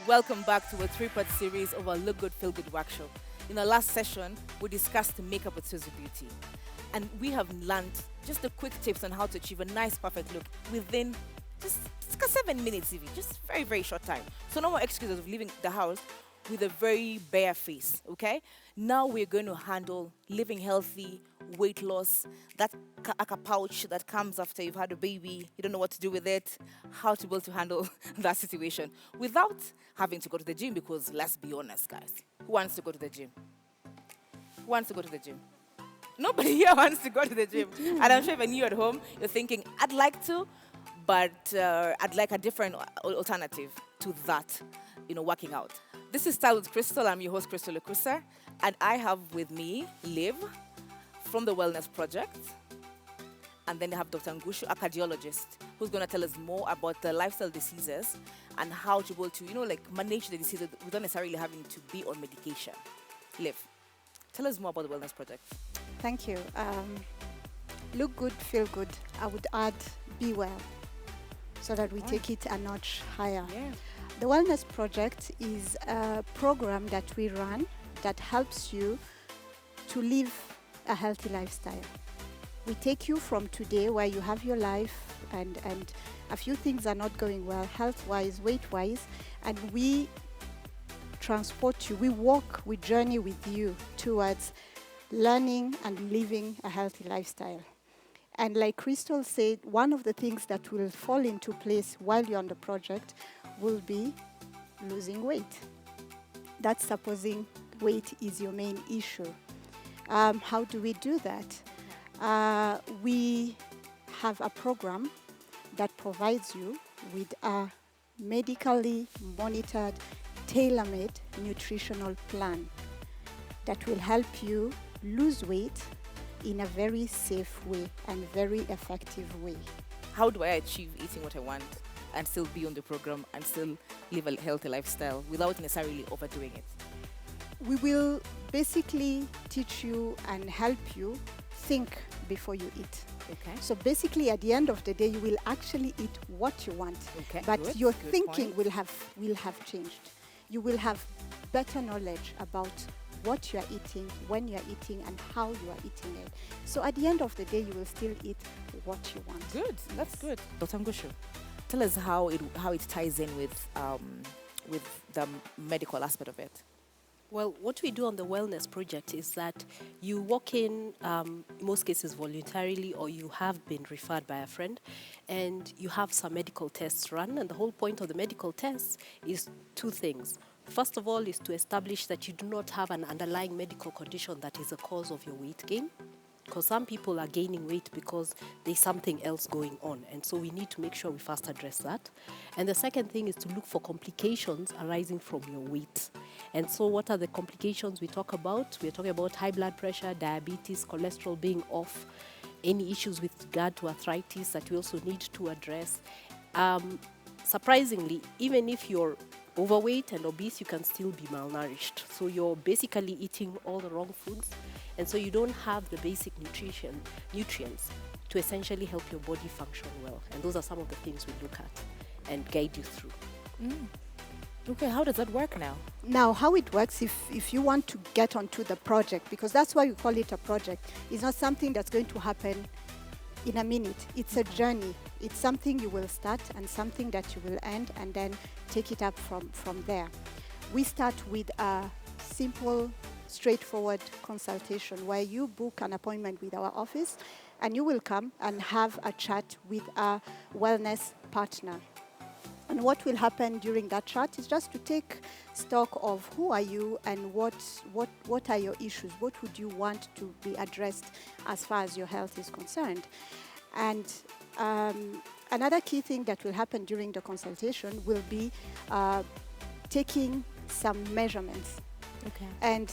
Welcome back to a three-part series of our Look Good, Feel Good workshop. In our last session, we discussed makeup with Suzy Beauty. And we have learned just the quick tips on how to achieve a nice, perfect look within just 7 minutes, even. Just very, very short time. So no more excuses of leaving the house with a very bare face, okay? Now we're going to handle living healthy, weight loss, that aka pouch that comes after you've had a baby, you don't know what to do with it, how to be able to handle that situation without having to go to the gym because let's be honest, guys. Who wants to go to the gym? Who wants to go to the gym? Nobody here wants to go to the gym. And I'm sure when you're at home, you're thinking, I'd like to, but I'd like a different alternative to that, working out. This is Style with Crystal. I'm your host, Crystal Okusa. And I have with me Liv from the Wellness Project. And then I have Dr. Ngushu, a cardiologist, who's going to tell us more about the lifestyle diseases and how to be able to, manage the diseases without necessarily having to be on medication. Liv, tell us more about the Wellness Project. Thank you. Look good, feel good. I would add be well so that we take it a notch higher. Yeah. The Wellness Project is a program that we run that helps you to live a healthy lifestyle. We take you from today where you have your life and a few things are not going well health-wise, weight-wise, and we transport you, we journey with you towards learning and living a healthy lifestyle. And like Crystal said, one of the things that will fall into place while you're on the project will be losing weight. That's supposing weight is your main issue. How do we do that? We have a program that provides you with a medically monitored, tailor-made nutritional plan that will help you lose weight in a very safe way and very effective way. How do I achieve eating what I want and still be on the program and still live a healthy lifestyle without necessarily overdoing it? We will basically teach you and help you think before you eat. Okay. So basically at the end of the day you will actually eat what you want, Okay. but Good. your Good thinking point. will have changed. You will have better knowledge about what you are eating, when you are eating, and how you are eating it. So at the end of the day, you will still eat what you want. Good. That's good. Dr. Ngushu, tell us how it ties in with the medical aspect of it. Well, what we do on the Wellness Project is that you walk in, in most cases voluntarily, or you have been referred by a friend, and you have some medical tests run. And the whole point of the medical tests is two things. First of all, is to establish that you do not have an underlying medical condition that is the cause of your weight gain. Because some people are gaining weight because there's something else going on. And so we need to make sure we first address that. And the second thing is to look for complications arising from your weight. And so what are the complications we talk about? We're talking about high blood pressure, diabetes, cholesterol being off, any issues with regard to arthritis that we also need to address. Surprisingly, even if you're overweight and obese, you can still be malnourished. So you're basically eating all the wrong foods. And so you don't have the basic nutrients to essentially help your body function well. And those are some of the things we look at and guide you through. Okay, how does that work now? Now, how it works if you want to get onto the project, because that's why we call it a project, it's not something that's going to happen in a minute. It's a journey. It's something you will start and something that you will end and then take it up from there. We start with a simple, straightforward consultation where you book an appointment with our office and you will come and have a chat with a wellness partner. And what will happen during that chat is just to take stock of who are you and what are your issues, what would you want to be addressed as far as your health is concerned. And another key thing that will happen during the consultation will be taking some measurements. Okay. And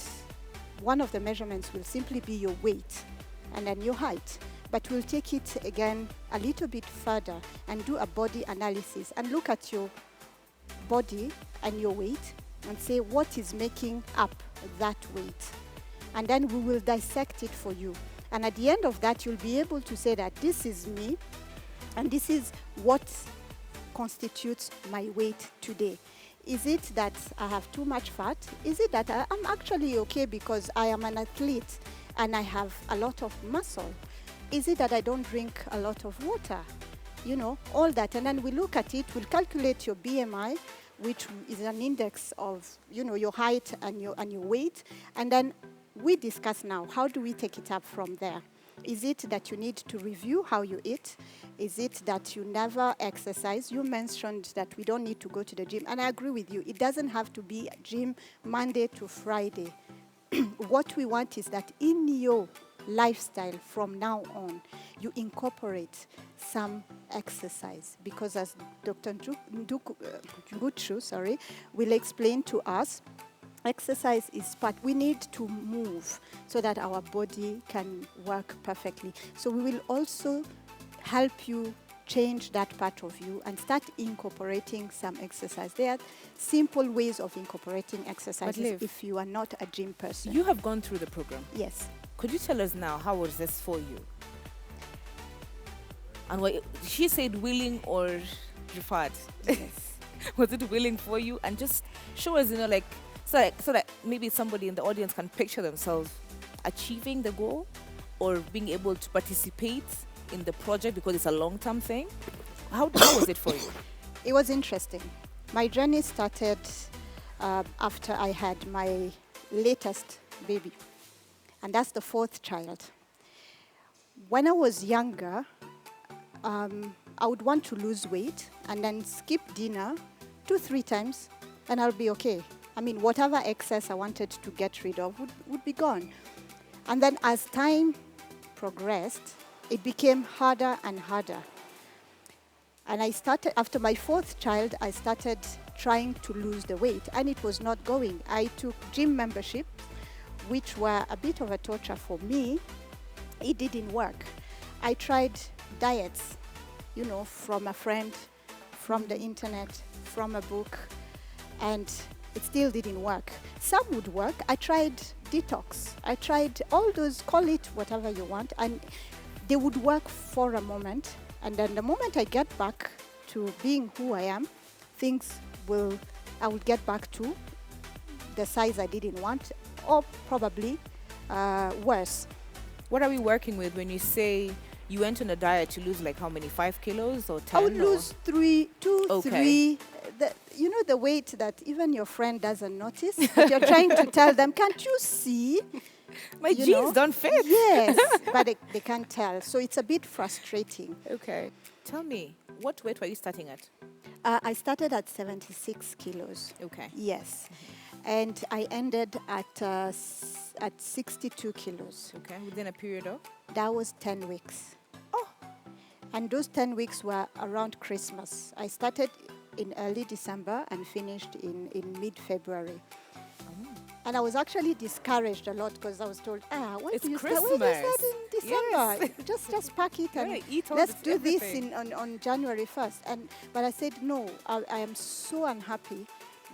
one of the measurements will simply be your weight and then your height. But we'll take it again a little bit further and do a body analysis and look at your body and your weight and say what is making up that weight. And then we will dissect it for you. And at the end of that, you'll be able to say that this is me and this is what constitutes my weight today. Is it that I have too much fat? Is it that I'm actually okay because I am an athlete and I have a lot of muscle? Is it that I don't drink a lot of water? You know, all that. And then we look at it, we'll calculate your BMI, which is an index of, you know, your height and your weight. And then we discuss now, how do we take it up from there? Is it that you need to review how you eat? Is it that you never exercise? You mentioned that we don't need to go to the gym. And I agree with you. It doesn't have to be a gym Monday to Friday. What we want is that in your lifestyle from now on, you incorporate some exercise. Because as Dr. Nguchu, will explain to us, exercise is part. We need to move so that our body can work perfectly. So we will also help you change that part of you and start incorporating some exercise. There are simple ways of incorporating exercises Liv, if you are not a gym person. You have gone through the program. Yes. Could you tell us now, how was this for you? And what she said, willing or referred? Yes. Was it willing for you? And just show us, you know, like, so that maybe somebody in the audience can picture themselves achieving the goal or being able to participate in the project because it's a long-term thing. How was it for you? It was interesting. My journey started after I had my latest baby, and that's the 4th child. When I was younger, I would want to lose weight and then skip dinner 2-3 times, and I'll be okay. I mean, whatever excess I wanted to get rid of would be gone. And then as time progressed, it became harder and harder. And I started, after my 4th child, I started trying to lose the weight, and it was not going. I took gym membership, which were a bit of a torture for me. It didn't work. I tried diets, you know, from a friend, from the internet, from a book, and it still didn't work. Some would work. I tried detox. I tried all those, call it whatever you want, and they would work for a moment. And then the moment I get back to being who I am, I will get back to the size I didn't want, or probably worse. What are we working with when you say you went on a diet to lose like how many, 5 kilos or 10? I would lose 3. Okay. You know the weight that even your friend doesn't notice, but you're trying to tell them, can't you see? My jeans don't fit. Yes, but they can't tell. So it's a bit frustrating. Okay. Tell me, what weight were you starting at? I started at 76 kilos. Okay. Yes. And I ended at 62 kilos. Okay. Within a period of? That was 10 weeks. Oh. And those 10 weeks were around Christmas. I started in early December and finished in mid-February. And I was actually discouraged a lot because I was told, when It's do you Christmas. start? When do you start in December? Yes. just pack it and eat all let's this do this everything. on January 1st. But I said, no, I am so unhappy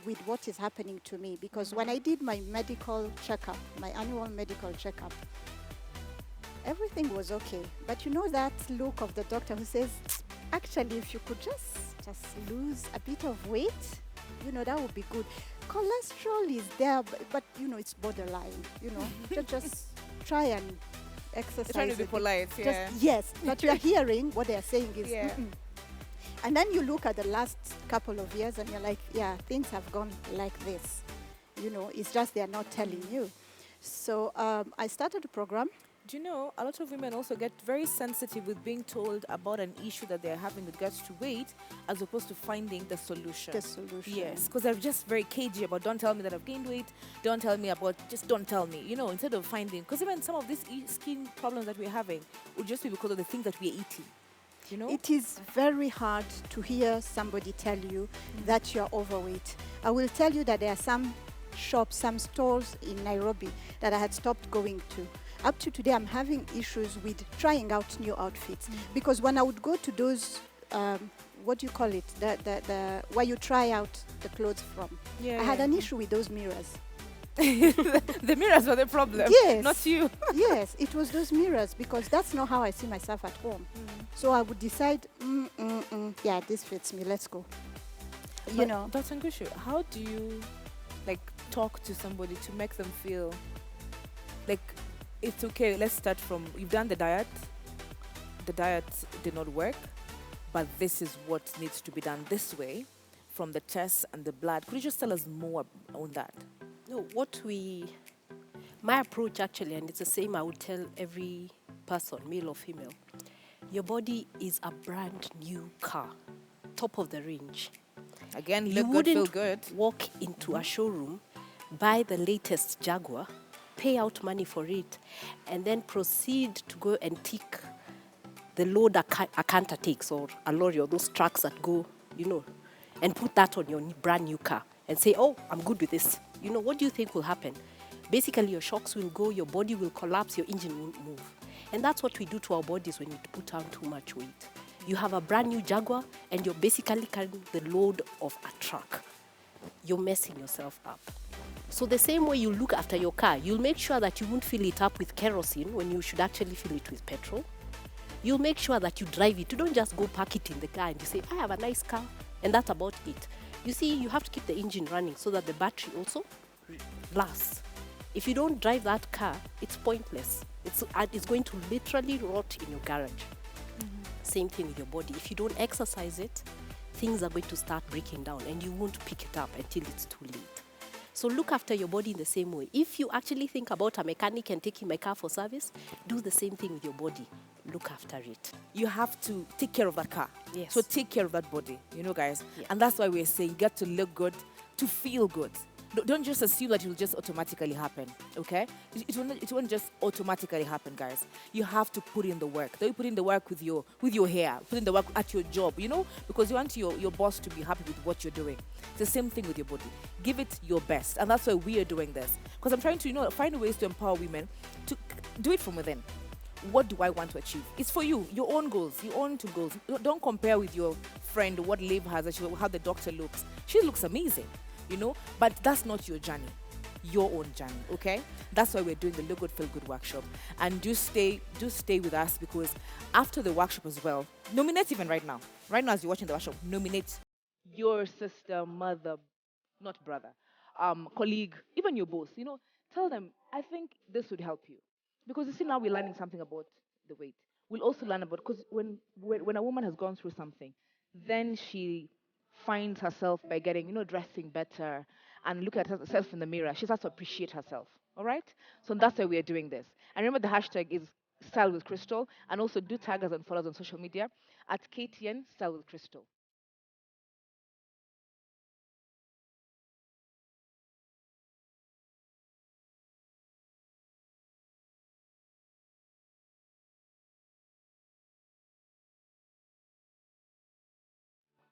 with what is happening to me, because when I did my medical checkup, my annual medical checkup, everything was okay. But you know that look of the doctor who says, actually, if you could just lose a bit of weight, you know, that would be good. Cholesterol is there, but you know, it's borderline. You know, just try and exercise. Trying to be a bit. polite, yeah. Yes, but you are hearing what they are saying is, Yeah. And then you look at the last couple of years and you're like, yeah, things have gone like this. You know, it's just they're not telling you. So I started a program. Do you know, a lot of women also get very sensitive with being told about an issue that they're having with regards to weight, as opposed to finding the solution. The solution. Yes, because they're just very cagey about, don't tell me that I've gained weight, don't tell me about, just don't tell me, you know, instead of finding, because even some of these skin problems that we're having would just be because of the things that we're eating, you know? It is very hard to hear somebody tell you that you're overweight. I will tell you that there are some shops, some stores in Nairobi that I had stopped going to. Up to today, I'm having issues with trying out new outfits, because when I would go to those, what do you call it, the where you try out the clothes from, Yeah, I had an issue with those mirrors. The mirrors were the problem, Yes. not you. Yes, it was those mirrors, because that's not how I see myself at home. So I would decide, yeah, this fits me, let's go. you know. Dr. Ngushu, how do you like talk to somebody to make them feel like it's okay? Let's start from you've done the diet. The diet did not work, but this is what needs to be done this way from the tests and the blood. Could you just tell us more on that? No, my approach actually, and it's the same I would tell every person, male or female. Your body is a brand new car, top of the range. Again, You look good, feel wouldn't good. walk into a showroom, buy the latest Jaguar, pay out money for it, and then proceed to go and tick the load a canter takes, or a lorry, or those trucks that go, and put that on your brand new car and say, oh, I'm good with this. What do you think will happen? Basically, your shocks will go, your body will collapse, your engine won't move. And that's what we do to our bodies when we put on too much weight. You have a brand new Jaguar, and you're basically carrying the load of a truck. You're messing yourself up. So the same way you look after your car, you'll make sure that you won't fill it up with kerosene when you should actually fill it with petrol. You'll make sure that you drive it. You don't just go park it in the car and you say, I have a nice car, and that's about it. You see, you have to keep the engine running so that the battery also lasts. If you don't drive that car, it's pointless. It's going to literally rot in your garage. Same thing with your body. If you don't exercise it, things are going to start breaking down and you won't pick it up until it's too late. So look after your body in the same way. If you actually think about a mechanic and taking my car for service, do the same thing with your body. Look after it. You have to take care of that car. Yes. So take care of that body, guys. Yeah. And that's why we're saying you get to look good, to feel good. Don't just assume that it will just automatically happen, okay? It won't just automatically happen, guys. You have to put in the work. Then you put in the work with your hair, put in the work at your job, because you want your boss to be happy with what you're doing. It's the same thing with your body. Give it your best. And that's why we are doing this. Because I'm trying to, find ways to empower women to do it from within. What do I want to achieve? It's for you, your own goals, your own two goals. Don't compare with your friend what Liv has, how the doctor looks. She looks amazing, but that's not your journey, your own journey, okay? That's why we're doing the Look Good, Feel Good workshop. And do stay with us, because after the workshop as well, nominate even right now as you're watching the workshop, nominate your sister, mother, not brother, colleague, even your boss, tell them, I think this would help you. Because you see, now we're learning something about the weight. We'll also learn about, because when a woman has gone through something, then she finds herself by getting, dressing better and look at herself in the mirror. She starts to appreciate herself. All right? So that's why we are doing this. And remember, the hashtag is Style with Crystal. And also do tag us and follow us on social media at KTN Style with Crystal.